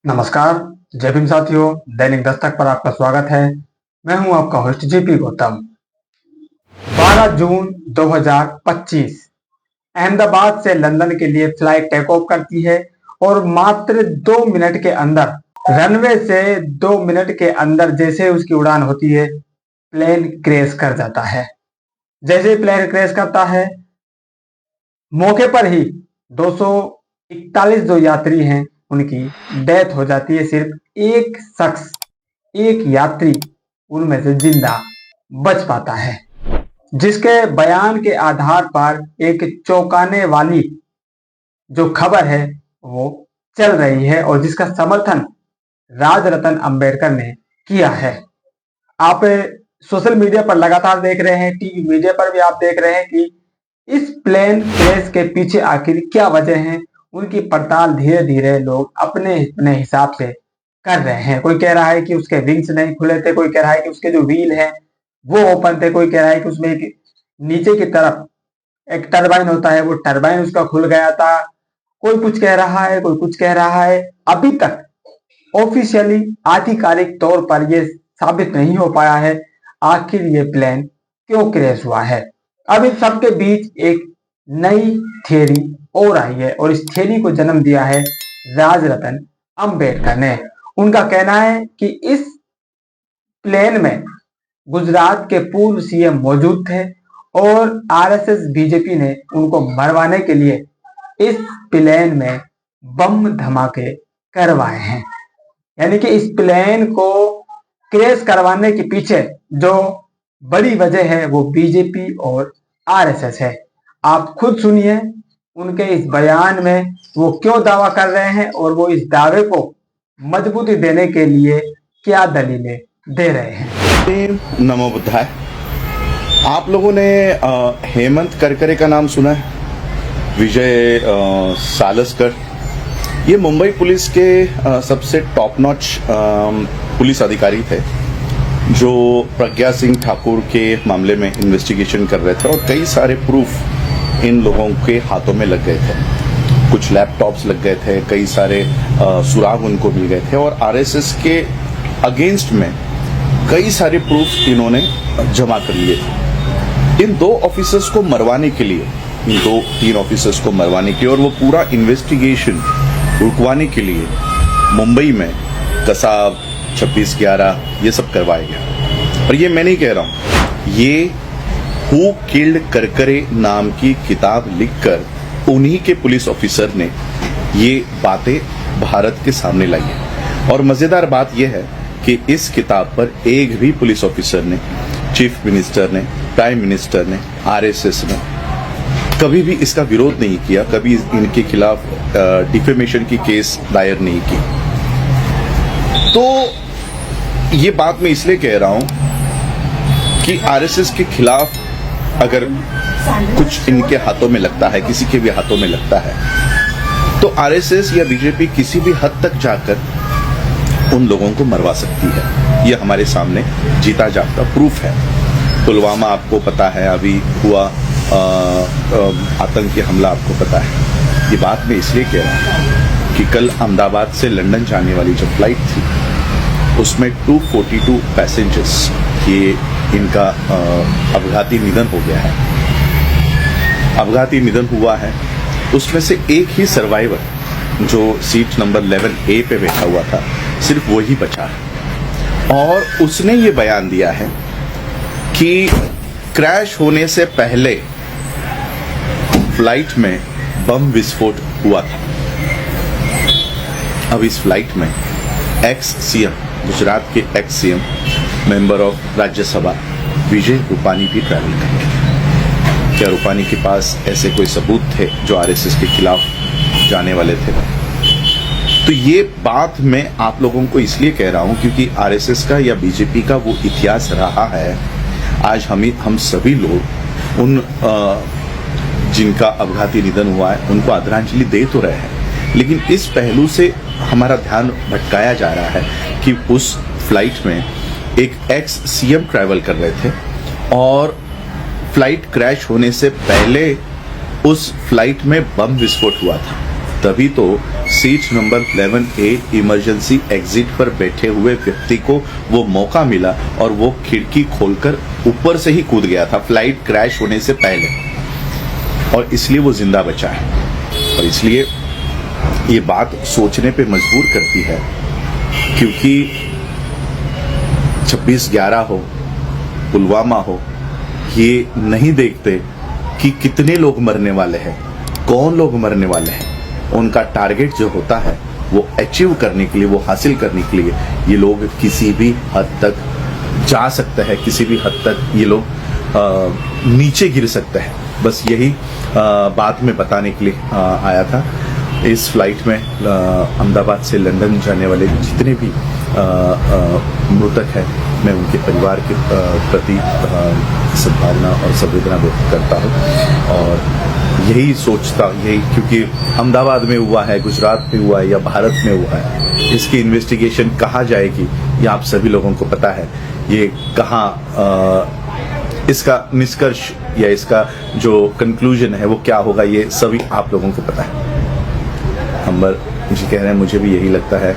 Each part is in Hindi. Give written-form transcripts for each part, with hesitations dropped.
नमस्कार। जय भीम साथियों, दैनिक दस्तक पर आपका स्वागत है। मैं हूं आपका होस्ट जेपी गौतम। 12 जून 2025 अहमदाबाद से लंदन के लिए फ्लाइट टेक ऑफ करती है और मात्र 2 मिनट के अंदर, रनवे से 2 मिनट के अंदर जैसे उसकी उड़ान होती है, प्लेन क्रैश कर जाता है। जैसे ही प्लेन क्रैश करता है, मौके पर ही 241 जो यात्री हैं उनकी डेथ हो जाती है। सिर्फ एक शख्स, एक यात्री उनमें से जिंदा बच पाता है, जिसके बयान के आधार पर एक चौंकाने वाली जो खबर है वो चल रही है और जिसका समर्थन राजरतन अंबेडकर ने किया है। आप सोशल मीडिया पर लगातार देख रहे हैं, टीवी मीडिया पर भी आप देख रहे हैं कि इस प्लेन क्रैश के पीछे आखिर क्या वजह है। उनकी पड़ताल धीरे धीरे लोग अपने अपने हिसाब से कर रहे हैं। कोई कह रहा है कि उसके विंग्स नहीं खुले थे, कोई कह रहा है कि उसके जो व्हील है वो ओपन थे, कोई कह रहा है कि उसमें एक नीचे की तरफ एक टरबाइन होता है, वो टरबाइन उसका खुल गया था। कोई कुछ कह रहा है, कोई कुछ कह रहा है। अभी तक ऑफिशियली आधिकारिक तौर पर यह साबित नहीं हो पाया है आखिर ये प्लेन क्यों क्रैश हुआ है। अब इन सबके बीच एक नई थियरी और आई है और इस थियरी को जन्म दिया है राजरतन अंबेडकर ने। उनका कहना है कि इस प्लेन में गुजरात के पूर्व सीएम मौजूद थे और आरएसएस बीजेपी ने उनको मरवाने के लिए इस प्लेन में बम धमाके करवाए हैं। यानी कि इस प्लेन को क्रैश करवाने के पीछे जो बड़ी वजह है वो बीजेपी और आरएसएस है। आप खुद सुनिए उनके इस बयान में वो क्यों दावा कर रहे हैं और वो इस दावे को मजबूती देने के लिए क्या दलीलें दे रहे हैं। नमो बुद्धाय। आप लोगों ने हेमंत करकरे का नाम सुना है? विजय सालस्कर, ये मुंबई पुलिस के सबसे टॉप नॉच पुलिस अधिकारी थे जो प्रज्ञा सिंह ठाकुर के मामले में इन्वेस्टिगेशन कर रहे थे और कई सारे प्रूफ इन लोगों के हाथों में लग गए थे। कुछ लैपटॉप्स लग गए थे, कई सारे सुराग उनको मिल गए थे और आरएसएस के अगेंस्ट में कई सारे प्रूफ इन्होंने जमा कर लिए थे। इन 2 ऑफिसर्स को मरवाने के लिए, इन 2-3 ऑफिसर्स को मरवाने के लिए और वो पूरा इन्वेस्टिगेशन रुकवाने के लिए मुंबई में कसाब 26/11 ये सब करवाया गया। और ये मैं नहीं कह रहा हूं, ये हु किल्ड करकरे नाम की किताब लिखकर उन्हीं के पुलिस ऑफिसर ने ये बातें भारत के सामने लाई है। और मजेदार बात यह है कि इस किताब पर एक भी पुलिस ऑफिसर ने, चीफ मिनिस्टर ने, प्राइम मिनिस्टर ने, आरएसएस ने कभी भी इसका विरोध नहीं किया, कभी इनके खिलाफ डिफेमेशन की केस दायर नहीं की। तो ये बात मैं इसलिए कह रहा हूं कि आरएसएस के खिलाफ अगर कुछ इनके हाथों में लगता है, किसी के भी हाथों में लगता है, तो आरएसएस या बीजेपी किसी भी हद तक जाकर उन लोगों को मरवा सकती है। ये हमारे सामने जीता जागता प्रूफ है। पुलवामा आपको पता है, अभी हुआ आतंकी हमला आपको पता है। ये बात मैं इसलिए कह रहा हूं कि कल अहमदाबाद से लंदन जाने वाली जो फ्लाइट थी उसमें 242 पैसेंजर्स, ये इनका अपघाती निधन हो गया है। अपघाती निधन हुआ है, उसमें से एक ही सर्वाइवर जो सीट नंबर 11A पे बैठा हुआ था, सिर्फ वो ही बचा है। और उसने ये बयान दिया है कि क्रैश होने से पहले फ्लाइट में बम विस्फोट हुआ था। अब इस फ्लाइट में एक्स सीएम, गुजरात के ex CM, member of Rajya Sabha Vijay Rupani भी ट्रैवल करते। क्या रूपानी के पास ऐसे कोई सबूत थे जो आरएसएस के खिलाफ जाने वाले थे? तो ये बात मैं आप लोगों को इसलिए कह रहा हूं क्योंकि आरएसएस का या बीजेपी का वो इतिहास रहा है। आज हम सभी लोग उन जिनका अपघाती निधन हुआ है उनको आदरांजलि दे तो रहे हैं, लेकिन इस पहलू से हमारा ध्यान भटकाया जा रहा है कि उस फ्लाइट में एक एक्स सीएम ट्रैवल कर रहे थे और फ्लाइट क्रैश होने से पहले उस फ्लाइट में बम विस्फोट हुआ था। तभी तो seat number 11A emergency exit पर बैठे हुए व्यक्ति को वो मौका मिला और वो खिड़की खोलकर ऊपर से ही कूद गया था फ्लाइट क्रैश होने से पहले, और इसलिए वो जिंदा बचा है। और इसलिए ये बात सोचने पे मजबूर करती है, क्योंकि 26/11 हो, पुलवामा हो, ये नहीं देखते कि कितने लोग मरने वाले हैं, कौन लोग मरने वाले हैं। उनका टारगेट जो होता है वो अचीव करने के लिए, वो हासिल करने के लिए ये लोग किसी भी हद तक जा सकते हैं, किसी भी हद तक ये लोग नीचे गिर सकते हैं। बस यही बात मैं बताने के लिए आया था। इस फ्लाइट में अहमदाबाद से लंदन जाने वाले जितने भी मृतक हैं, मैं उनके परिवार के प्रति सद्भावना और संवेदना व्यक्त करता हूँ। और यही सोचता, यही, क्योंकि अहमदाबाद में हुआ है, गुजरात में हुआ है या भारत में हुआ है, इसकी इन्वेस्टिगेशन कहाँ जाएगी ये आप सभी लोगों को पता है। ये कहाँ इसका निष्कर्ष या इसका जो कंक्लूजन है वो क्या होगा, ये सभी आप लोगों को पता है। अंबर जी कह रहे हैं, मुझे भी यही लगता है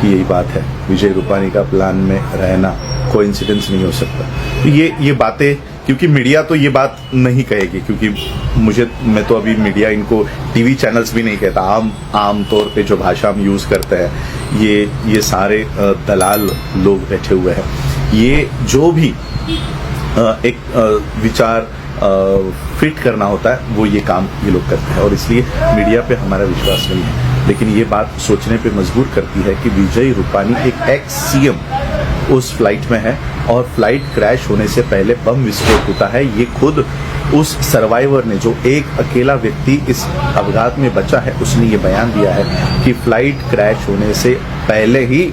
कि यही बात है। विजय रूपानी का प्लान में रहना कोइंसिडेंस नहीं हो सकता। ये बातें, क्योंकि मीडिया तो ये बात नहीं कहेगी, क्योंकि मैं तो अभी मीडिया, इनको टीवी चैनल्स भी नहीं कहता। आम तौर पे जो भाषा हम यूज करते हैं, ये सारे दलाल लोग बैठे हुए हैं। ये जो भी एक विचार फिट करना होता है वो ये काम ये लोग करते हैं, और इसलिए मीडिया पे हमारा विश्वास नहीं है। लेकिन ये बात सोचने पे मजबूर करती है कि विजय रूपानी एक एक्स सीएम उस फ्लाइट में है, और फ्लाइट क्रैश होने से पहले बम विस्फोट होता है। ये खुद उस सर्वाइवर ने, जो एक अकेला व्यक्ति इस अपघात में बचा है, उसने ये बयान दिया है कि फ्लाइट क्रैश होने से पहले ही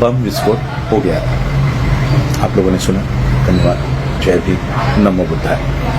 बम विस्फोट हो गया था। आप लोगों ने सुना। धन्यवाद। जय भीम। नमो बुद्धाय।